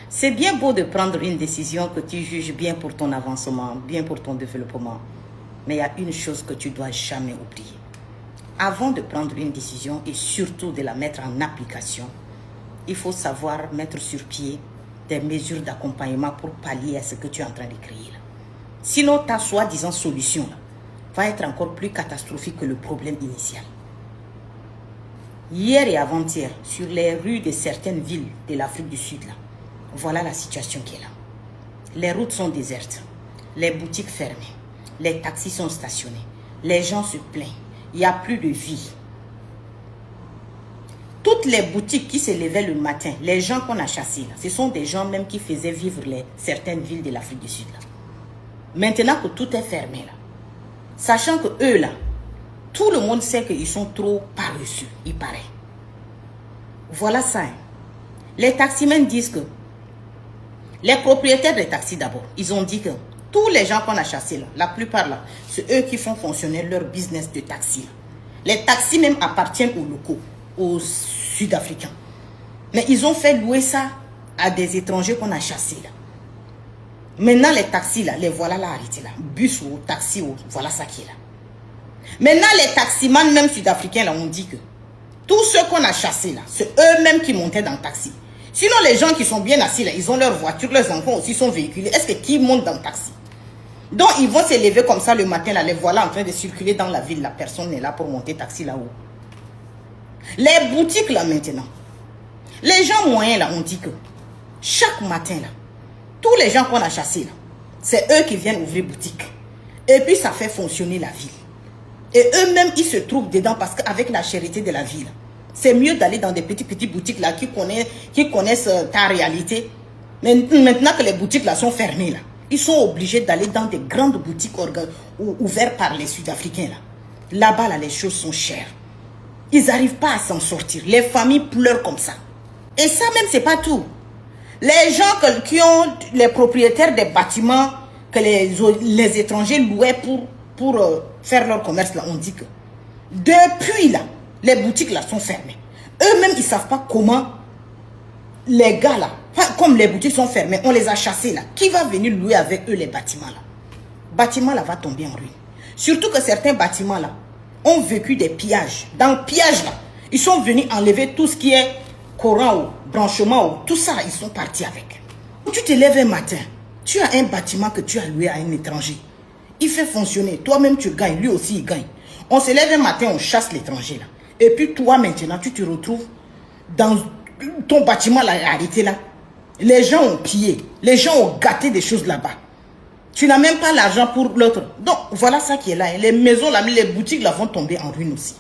C'est bien beau de prendre une décision que tu juges bien pour ton avancement, bien pour ton développement. Mais il y a une chose que tu dois jamais oublier. Avant de prendre une décision et surtout de la mettre en application, il faut savoir mettre sur pied des mesures d'accompagnement pour pallier à ce que tu es en train de créer. Là. Sinon, ta soi-disant solution là, va être encore plus catastrophique que le problème initial. Hier et avant-hier, sur les rues de certaines villes de l'Afrique du Sud, là, voilà la situation qui est là. Les routes sont désertes, les boutiques fermées, les taxis sont stationnés, les gens se plaignent, il n'y a plus de vie. Toutes les boutiques qui se levaient le matin, les gens qu'on a chassés, là, ce sont des gens même qui faisaient vivre certaines villes de l'Afrique du Sud. Là. Maintenant que tout est fermé, là, sachant que eux, là, tout le monde sait qu'ils sont trop paresseux, il paraît. Voilà ça. Hein. Les taximens disent que, les propriétaires des taxis d'abord, ils ont dit que tous les gens qu'on a chassés, là, la plupart là, c'est eux qui font fonctionner leur business de taxi. Là. Les taxis même appartiennent aux locaux, aux Sud-Africains. Mais ils ont fait louer ça à des étrangers qu'on a chassés. Là. Maintenant, les taxis, là, les voilà là arrêtés. Là. Bus ou taxi, voilà ça qui est là. Maintenant, les taximans, même sud-africains, là, on dit que tous ceux qu'on a chassés, là, c'est eux-mêmes qui montaient dans le taxi. Sinon, les gens qui sont bien assis, là, ils ont leur voiture, leurs enfants aussi sont véhiculés. Est-ce que qui monte dans le taxi? Donc, ils vont se lever comme ça le matin, là, les voilà en train de circuler dans la ville. La personne n'est là pour monter taxi là-haut. Les boutiques, là, maintenant, les gens moyens, là, on dit que chaque matin, là, tous les gens qu'on a chassés, là, c'est eux qui viennent ouvrir boutique. Et puis, ça fait fonctionner la ville. Et eux-mêmes, ils se trouvent dedans parce qu'avec la charité de la ville, c'est mieux d'aller dans des petites boutiques là qui connaissent ta réalité. Mais maintenant que les boutiques là sont fermées, là, ils sont obligés d'aller dans des grandes boutiques ouvertes par les Sud-Africains. Là-bas, là, les choses sont chères. Ils n'arrivent pas à s'en sortir. Les familles pleurent comme ça. Et ça même, c'est pas tout. Les gens qui ont les propriétaires des bâtiments que les étrangers louaient pour faire leur commerce, là, on dit que depuis là, les boutiques là sont fermées. Eux-mêmes, ils ne savent pas comment les gars là, comme les boutiques sont fermées, on les a chassés là. Qui va venir louer avec eux les bâtiments là? Le bâtiment là va tomber en ruine. Surtout que certains bâtiments là ont vécu des pillages. Dans le pillage là, ils sont venus enlever tout ce qui est courant ou branchement ou tout ça, ils sont partis avec. Tu te lèves un matin, tu as un bâtiment que tu as loué à un étranger. Il fait fonctionner, toi-même tu gagnes, lui aussi il gagne. On se lève un matin, on chasse l'étranger là. Et puis toi maintenant, tu te retrouves dans ton bâtiment là, arrêté là. Les gens ont pillé, les gens ont gâté des choses là-bas. Tu n'as même pas l'argent pour l'autre. Donc voilà ça qui est là. Les maisons là, les boutiques là vont tomber en ruine aussi.